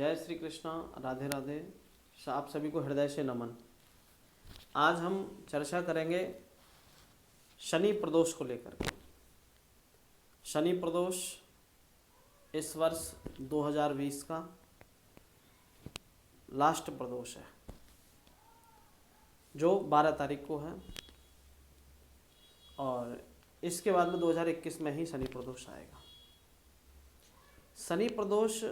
जय श्री कृष्णा, राधे राधे। आप सभी को हृदय से नमन। आज हम चर्चा करेंगे शनि प्रदोष को लेकर के। शनि प्रदोष इस वर्ष 2020 का लास्ट प्रदोष है, जो 12 तारीख को है, और इसके बाद में 2021 में ही शनि प्रदोष आएगा। शनि प्रदोष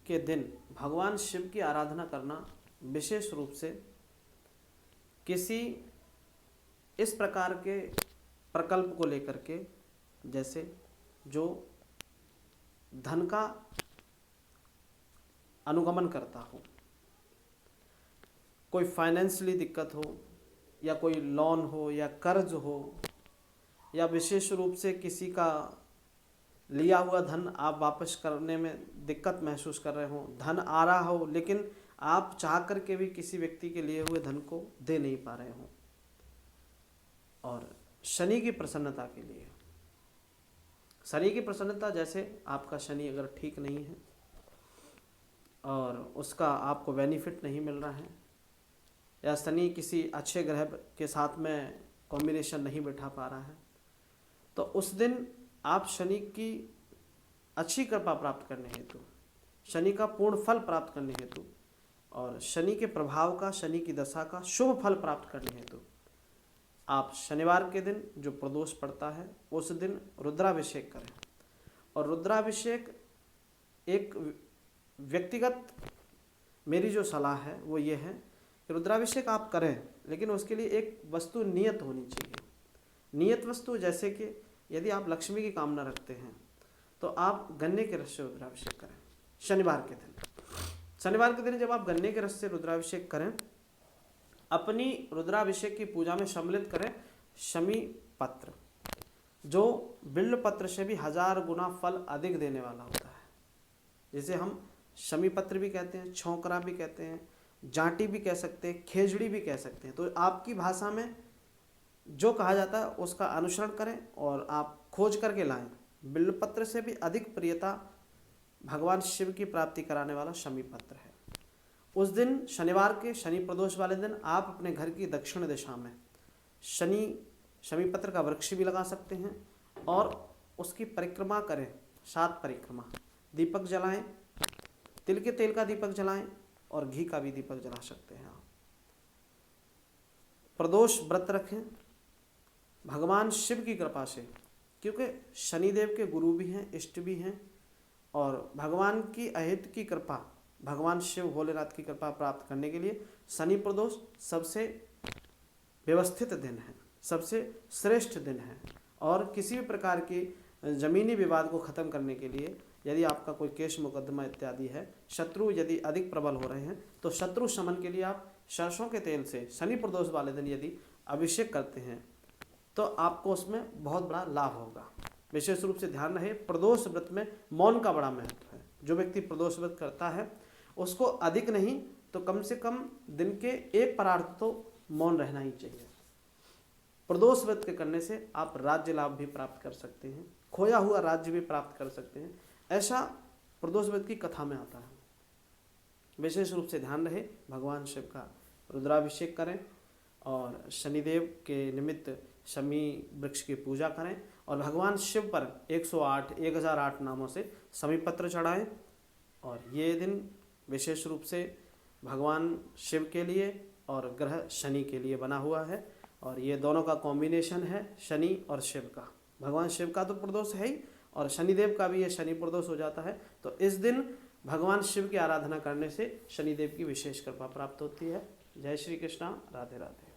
के दिन भगवान शिव की आराधना करना, विशेष रूप से किसी इस प्रकार के प्रकल्प को लेकर के, जैसे जो धन का अनुगमन करता हो, कोई फाइनेंशियली दिक्कत हो, या कोई लोन हो, या कर्ज हो, या विशेष रूप से किसी का लिया हुआ धन आप वापस करने में दिक्कत महसूस कर रहे हो, धन आ रहा हो लेकिन आप चाह करके भी किसी व्यक्ति के लिए हुए धन को दे नहीं पा रहे हो, और शनि की प्रसन्नता के लिए, शनि की प्रसन्नता, जैसे आपका शनि अगर ठीक नहीं है और उसका आपको बेनिफिट नहीं मिल रहा है, या शनि किसी अच्छे ग्रह के साथ में कॉम्बिनेशन नहीं बैठा पा रहा है, तो उस दिन आप शनि की अच्छी कृपा प्राप्त करने हेतु, शनि का पूर्ण फल प्राप्त करने हेतु, और शनि के प्रभाव का, शनि की दशा का शुभ फल प्राप्त करने हेतु आप शनिवार के दिन जो प्रदोष पड़ता है उस दिन रुद्राभिषेक करें। और रुद्राभिषेक एक व्यक्तिगत मेरी जो सलाह है वो ये है कि रुद्राभिषेक आप करें, लेकिन उसके लिए एक वस्तु नियत होनी चाहिए। नियत वस्तु, जैसे कि यदि आप लक्ष्मी की कामना रखते हैं तो आप गन्ने के रस से रुद्राभिषेक करें शनिवार के दिन। शनिवार के दिन जब आप गन्ने के रस से रुद्राभिषेक करें, अपनी रुद्राभिषेक की पूजा में सम्मिलित करें शमी पत्र, जो बिल्व पत्र से भी 1000 गुना फल अधिक देने वाला होता है, जिसे हम शमी पत्र भी कहते हैं, छोंकरा भी कहते हैं, जांटी भी कह सकते हैं, खेजड़ी भी कह सकते हैं। तो आपकी भाषा में जो कहा जाता है उसका अनुसरण करें और आप खोज करके लाएं। बिल्वपत्र से भी अधिक प्रियता भगवान शिव की प्राप्ति कराने वाला शमी पत्र है। उस दिन शनिवार के शनि प्रदोष वाले दिन आप अपने घर की दक्षिण दिशा में शमी पत्र का वृक्ष भी लगा सकते हैं और उसकी परिक्रमा करें, 7 परिक्रमा। दीपक जलाएं, तिल के तेल का दीपक जलाएं और घी का भी दीपक जला सकते हैं आप। प्रदोष व्रत रखें भगवान शिव की कृपा से, क्योंकि शनिदेव के गुरु भी हैं, इष्ट भी हैं, और भगवान की अहित की कृपा, भगवान शिव भोलेनाथ की कृपा प्राप्त करने के लिए शनि प्रदोष सबसे व्यवस्थित दिन है, सबसे श्रेष्ठ दिन है। और किसी भी प्रकार की जमीनी विवाद को खत्म करने के लिए, यदि आपका कोई केस मुकदमा इत्यादि है, शत्रु यदि अधिक प्रबल हो रहे हैं, तो शत्रु शमन के लिए आप सरसों के तेल से शनि प्रदोष वाले दिन यदि अभिषेक करते हैं तो आपको उसमें बहुत बड़ा लाभ होगा। विशेष रूप से ध्यान रहे, प्रदोष व्रत में मौन का बड़ा महत्व है। जो व्यक्ति प्रदोष व्रत करता है उसको अधिक नहीं तो कम से कम दिन के 1 परार्ध तो मौन रहना ही चाहिए। प्रदोष व्रत के करने से आप राज्य लाभ भी प्राप्त कर सकते हैं, खोया हुआ राज्य भी प्राप्त कर सकते हैं, ऐसा प्रदोष व्रत की कथा में आता है। विशेष रूप से ध्यान रहे, भगवान शिव का रुद्राभिषेक करें और शनिदेव के निमित्त शमी वृक्ष की पूजा करें, और भगवान शिव पर 1008 नामों से शमी पत्र चढ़ाएं। और ये दिन विशेष रूप से भगवान शिव के लिए और ग्रह शनि के लिए बना हुआ है, और ये दोनों का कॉम्बिनेशन है, शनि और शिव का। भगवान शिव का तो प्रदोष है ही, और शनिदेव का भी ये शनि प्रदोष हो जाता है। तो इस दिन भगवान शिव की आराधना करने से शनिदेव की विशेष कृपा प्राप्त होती है। जय श्री कृष्णा, राधे राधे।